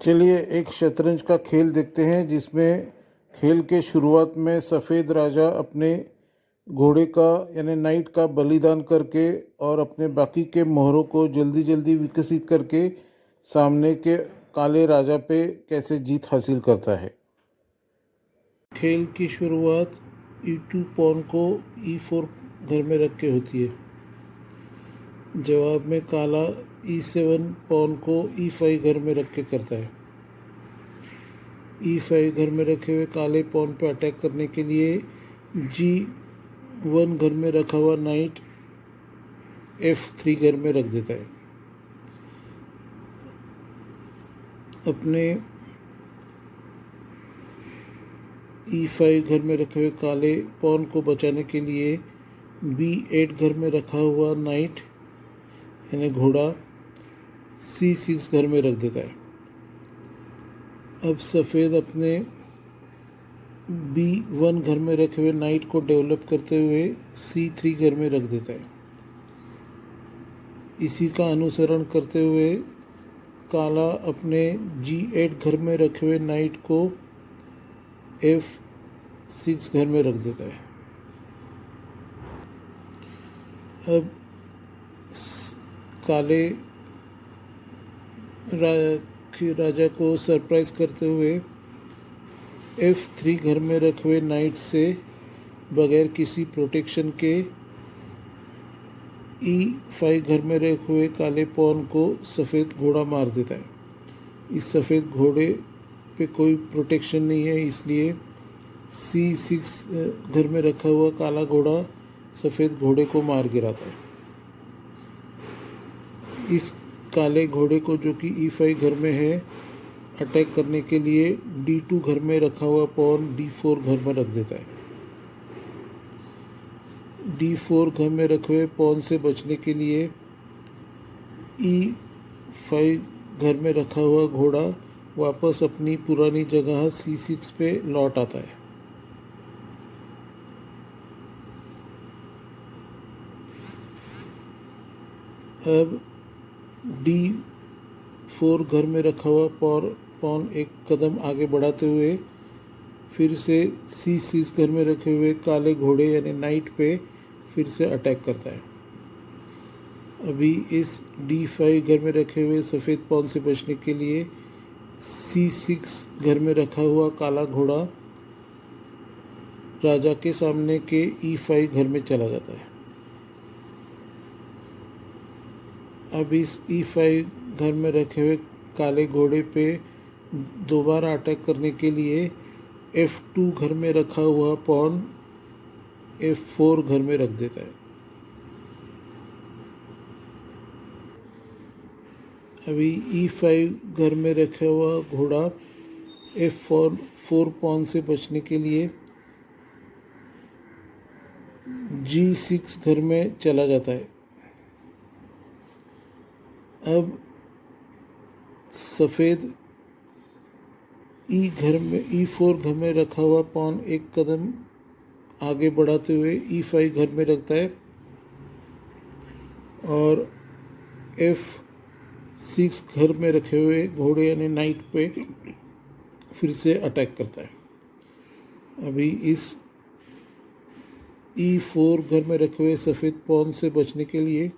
चलिए एक शतरंज का खेल देखते हैं जिसमें खेल के शुरुआत में सफ़ेद राजा अपने घोड़े का यानी नाइट का बलिदान करके और अपने बाकी के मोहरों को जल्दी जल्दी विकसित करके सामने के काले राजा पे कैसे जीत हासिल करता है। खेल की शुरुआत E2 पॉन को E4 घर में रख के होती है। जवाब में काला E7 पॉन को E5 घर में रख के करता है। E5 घर में रखे हुए काले पॉन पर अटैक करने के लिए G1 घर में रखा हुआ नाइट F3 घर में रख देता है। अपने E5 घर में रखे हुए काले पॉन को बचाने के लिए B8 घर में रखा हुआ नाइट यानी घोड़ा C6 घर में रख देता है। अब सफ़ेद अपने B1 घर में रखे हुए नाइट को डेवलप करते हुए C3 घर में रख देता है। इसी का अनुसरण करते हुए काला अपने G8 घर में रखे हुए नाइट को F6 घर में रख देता है। अब काले राजा को सरप्राइज करते हुए F3 घर में रखे हुए नाइट से बगैर किसी प्रोटेक्शन के E5 घर में रखे हुए काले पॉन को सफ़ेद घोड़ा मार देता है। इस सफ़ेद घोड़े पे कोई प्रोटेक्शन नहीं है, इसलिए C6 घर में रखा हुआ काला घोड़ा सफ़ेद घोड़े को मार गिराता है। इस काले घोड़े को जो कि E5 घर में है अटैक करने के लिए D2 घर में रखा हुआ पॉन D4 घर में रख देता है। D4 घर में रखे हुए पॉन से बचने के लिए E5 घर में रखा हुआ घोड़ा वापस अपनी पुरानी जगह C6 पे लौट आता है। अब D4 घर में रखा हुआ पॉन एक कदम आगे बढ़ाते हुए फिर से C6 घर में रखे हुए काले घोड़े यानी नाइट पे फिर से अटैक करता है। अभी इस D5 घर में रखे हुए सफ़ेद पॉन से बचने के लिए C6 घर में रखा हुआ काला घोड़ा राजा के सामने के E5 घर में चला जाता है। अब इस E5 घर में रखे हुए काले घोड़े पे दोबारा अटैक करने के लिए F2 घर में रखा हुआ पॉन F4 घर में रख देता है। अभी E5 घर में रखा हुआ घोड़ा F4 पॉन से बचने के लिए G6 घर में चला जाता है। अब सफ़ेद E4 घर में रखा हुआ पॉन एक कदम आगे बढ़ाते हुए E5 घर में रखता है और F6 घर में रखे हुए घोड़े यानी नाइट पे फिर से अटैक करता है। अभी इस E4 घर में रखे हुए सफ़ेद पॉन से बचने के लिए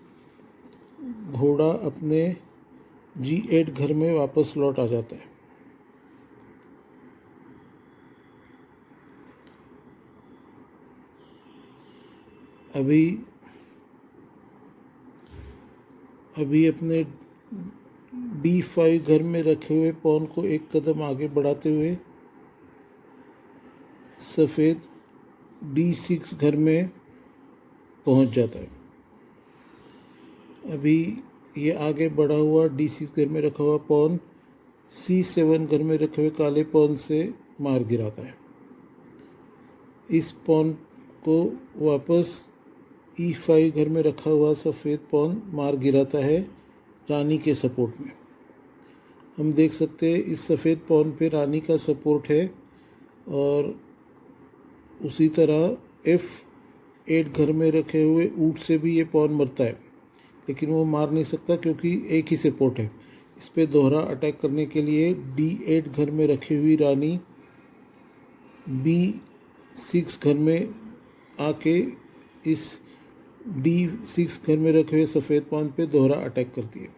घोड़ा अपने G8 घर में वापस लौट आ जाता है। अभी अपने D5 घर में रखे हुए पॉन को एक कदम आगे बढ़ाते हुए सफ़ेद D6 घर में पहुंच जाता है। अभी ये आगे बढ़ा हुआ D6 घर में रखा हुआ पॉन C7 घर में रखे हुए काले पॉन से मार गिराता है। इस पॉन को वापस E5 घर में रखा हुआ सफ़ेद पॉन मार गिराता है रानी के सपोर्ट में। हम देख सकते हैं इस सफ़ेद पॉन पे रानी का सपोर्ट है और उसी तरह F8 घर में रखे हुए ऊँट से भी ये पॉन मरता है, लेकिन वो मार नहीं सकता क्योंकि एक ही सपोर्ट है। इस पे दोहरा अटैक करने के लिए D8 घर में रखी हुई रानी B6 घर में आके इस D6 घर में रखे हुए सफ़ेद पॉन पे दोहरा अटैक करती है।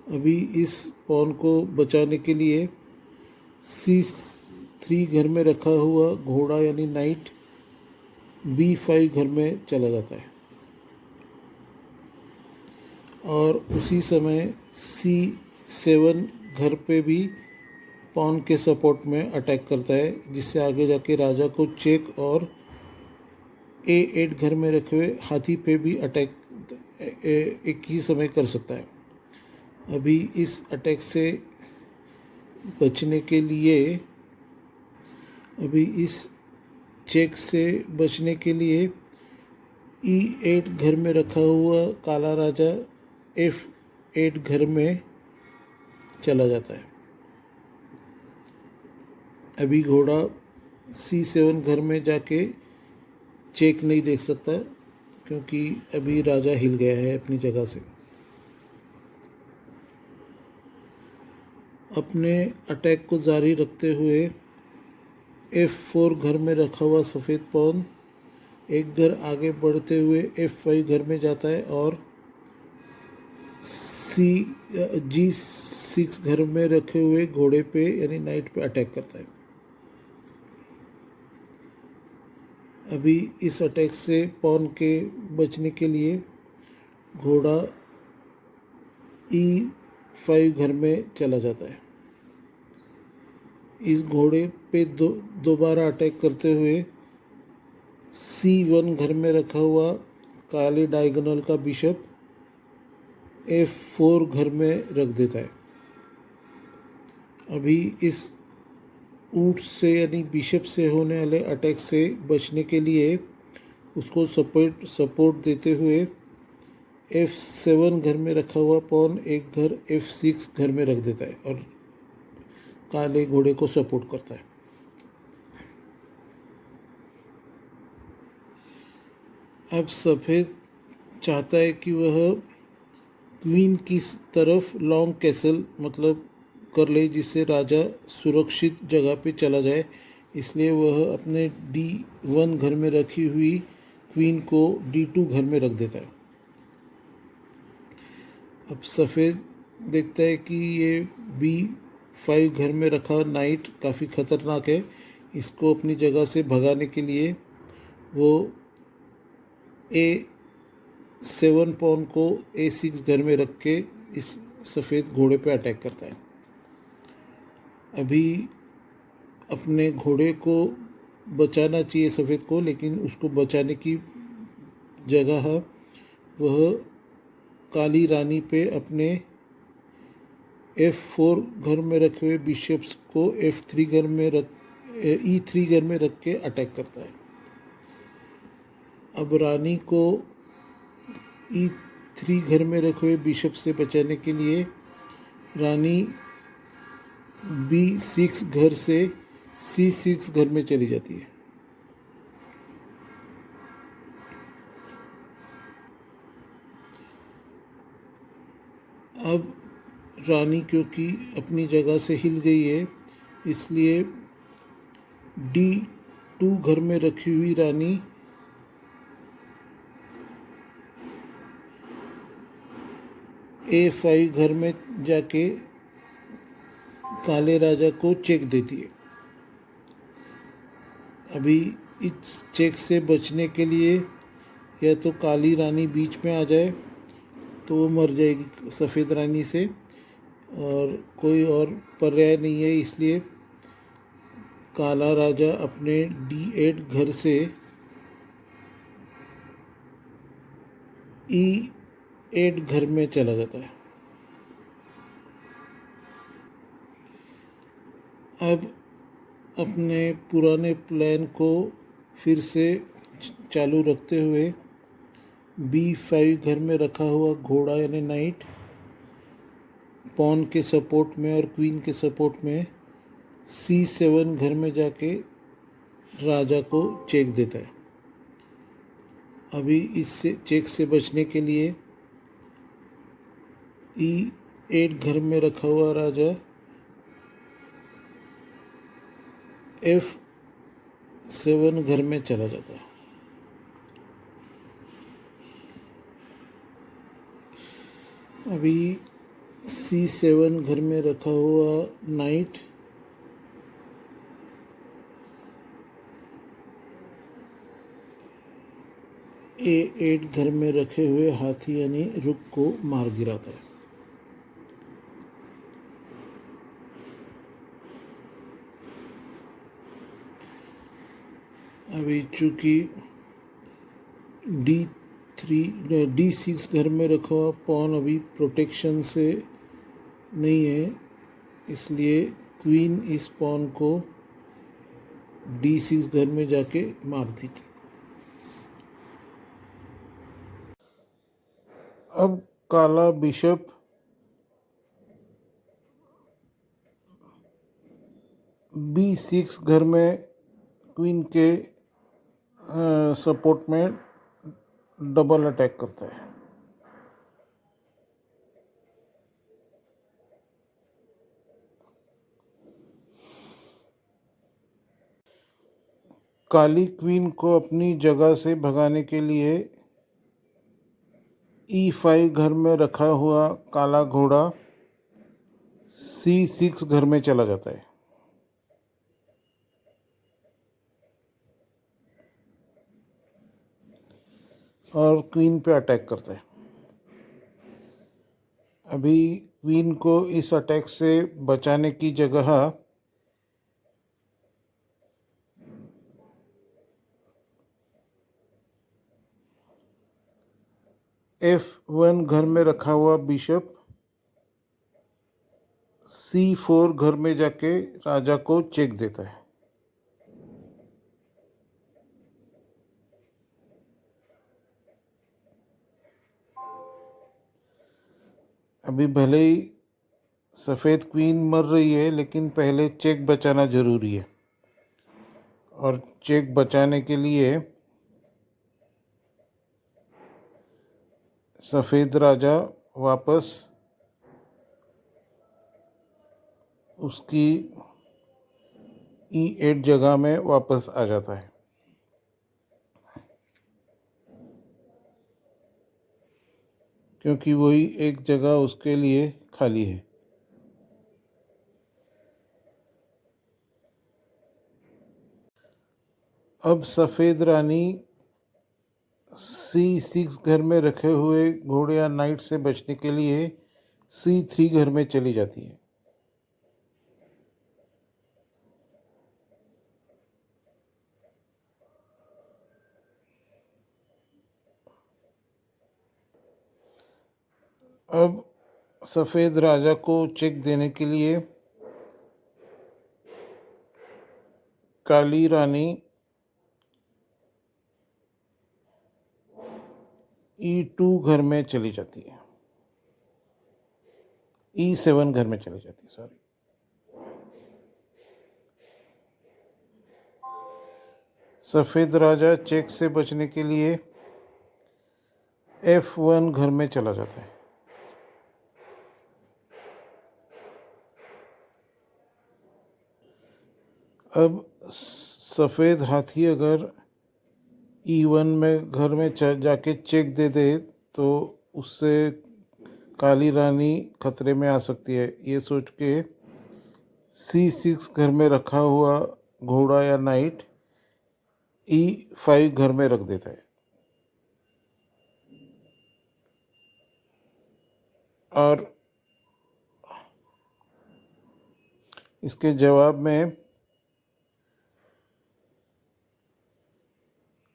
अभी इस पॉन को बचाने के लिए C3 घर में रखा हुआ घोड़ा यानी नाइट B5 घर में चला जाता है और उसी समय C7 घर पे भी पॉन के सपोर्ट में अटैक करता है, जिससे आगे जाके राजा को चेक और A8 घर में रखे हुए हाथी पे भी अटैक एक ही समय कर सकता है। अभी इस अटैक से बचने के लिए अभी इस चेक से बचने के लिए E8 घर में रखा हुआ काला राजा F8 घर में चला जाता है। अभी घोड़ा C7 घर में जाके चेक नहीं देख सकता क्योंकि अभी राजा हिल गया है अपनी जगह से। अपने अटैक को जारी रखते हुए F4 घर में रखा हुआ सफ़ेद पॉन एक घर आगे बढ़ते हुए F5 घर में जाता है और G6 घर में रखे हुए घोड़े पे यानी नाइट पे अटैक करता है। अभी इस अटैक से पॉन के बचने के लिए घोड़ा E5 घर में चला जाता है। इस घोड़े पे दोबारा अटैक करते हुए C1 घर में रखा हुआ काले डायगोनल का बिशप F4 घर में रख देता है। अभी इस ऊंट से यानी बिशप से होने वाले अटैक से बचने के लिए उसको सपोर्ट देते हुए F7 घर में रखा हुआ पॉन एक घर F6 घर में रख देता है और काले घोड़े को सपोर्ट करता है। अब सफ़ेद चाहता है कि वह क्वीन की तरफ लॉन्ग कैसल मतलब कर ले, जिससे राजा सुरक्षित जगह पे चला जाए। इसलिए वह अपने D1 घर में रखी हुई क्वीन को D2 घर में रख देता है। अब सफ़ेद देखता है कि ये B5 घर में रखा नाइट काफ़ी ख़तरनाक है। इसको अपनी जगह से भगाने के लिए वो A7 पॉन को A6 घर में रख के इस सफ़ेद घोड़े पे अटैक करता है। अभी अपने घोड़े को बचाना चाहिए सफ़ेद को, लेकिन उसको बचाने की जगह वह काली रानी पे अपने F4 घर में रखे हुए बिशप्स को E3 घर में रख के अटैक करता है। अब रानी को E3 घर में रखे हुए बिशप से बचाने के लिए रानी B6 घर से C6 घर में चली जाती है। अब रानी क्योंकि अपनी जगह से हिल गई है, इसलिए D2 घर में रखी हुई रानी A5 घर में जाके काले राजा को चेक देती है। अभी इस चेक से बचने के लिए या तो काली रानी बीच में आ जाए तो वो मर जाएगी सफ़ेद रानी से, और कोई और पर्याय नहीं है। इसलिए काला राजा अपने D8 घर से E8 घर में चला जाता है। अब अपने पुराने प्लान को फिर से चालू रखते हुए B5 घर में रखा हुआ घोड़ा यानी नाइट पॉन के सपोर्ट में और क्वीन के सपोर्ट में C7 घर में जाके राजा को चेक देता है। अभी इससे चेक से बचने के लिए F8 घर में रखा हुआ राजा F7 घर में चला जाता है। अभी C7 घर में रखा हुआ नाइट A8 घर में रखे हुए हाथी यानी रुक को मार गिराता है। अभी चूंकि D6 घर में रखा हुआ पॉन अभी प्रोटेक्शन से नहीं है, इसलिए क्वीन इस पॉन को D6 घर में जाके मार दी थी। अब काला बिशप B6 घर में क्वीन के सपोर्ट में डबल अटैक करता है। काली क्वीन को अपनी जगह से भगाने के लिए E5 घर में रखा हुआ काला घोड़ा C6 घर में चला जाता है और क्वीन पे अटैक करता है। अभी क्वीन को इस अटैक से बचाने की जगह F1 घर में रखा हुआ बिशप C4 घर में जाके राजा को चेक देता है। अभी भले ही सफ़ेद क्वीन मर रही है, लेकिन पहले चेक बचाना ज़रूरी है और चेक बचाने के लिए सफ़ेद राजा वापस उसकी E8 जगह में वापस आ जाता है। क्योंकि वही एक जगह उसके लिए खाली है। अब सफ़ेद रानी C6 घर में रखे हुए घोड़े या नाइट से बचने के लिए C3 घर में चली जाती है। अब सफ़ेद राजा को चेक देने के लिए काली रानी E2 घर में चली जाती है, E7 घर में चली जाती है, सॉरी। सफ़ेद राजा चेक से बचने के लिए F1 घर में चला जाता है। अब सफ़ेद हाथी अगर E1 में घर में जाके चेक दे दे तो उससे काली रानी खतरे में आ सकती है। ये सोच के C6 घर में रखा हुआ घोड़ा या नाइट E5 घर में रख देता है और इसके जवाब में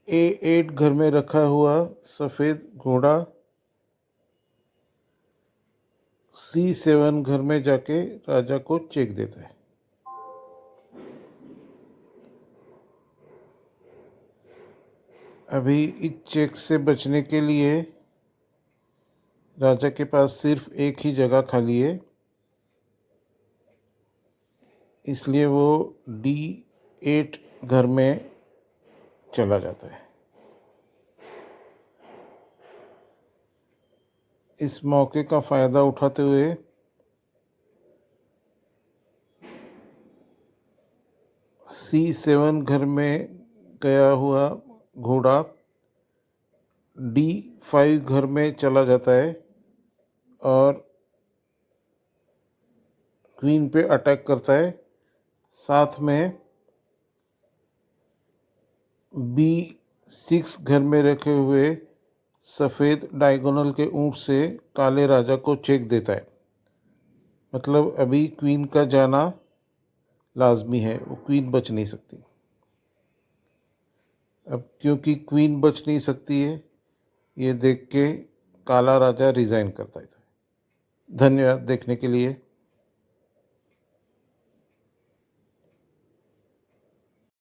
A8 घर में रखा हुआ सफ़ेद घोड़ा C7 घर में जाके राजा को चेक देता है। अभी इस चेक से बचने के लिए राजा के पास सिर्फ एक ही जगह खाली है, इसलिए वो D8 घर में चला जाता है। इस मौके का फ़ायदा उठाते हुए C7 घर में गया हुआ घोड़ा D5 घर में चला जाता है और क्वीन पे अटैक करता है। साथ में B6 घर में रखे हुए सफ़ेद डायगोनल के ऊँट से काले राजा को चेक देता है। मतलब अभी क्वीन का जाना लाजमी है, वो क्वीन बच नहीं सकती। अब क्योंकि क्वीन बच नहीं सकती है, ये देख के काला राजा रिज़ाइन करता है। धन्यवाद देखने के लिए।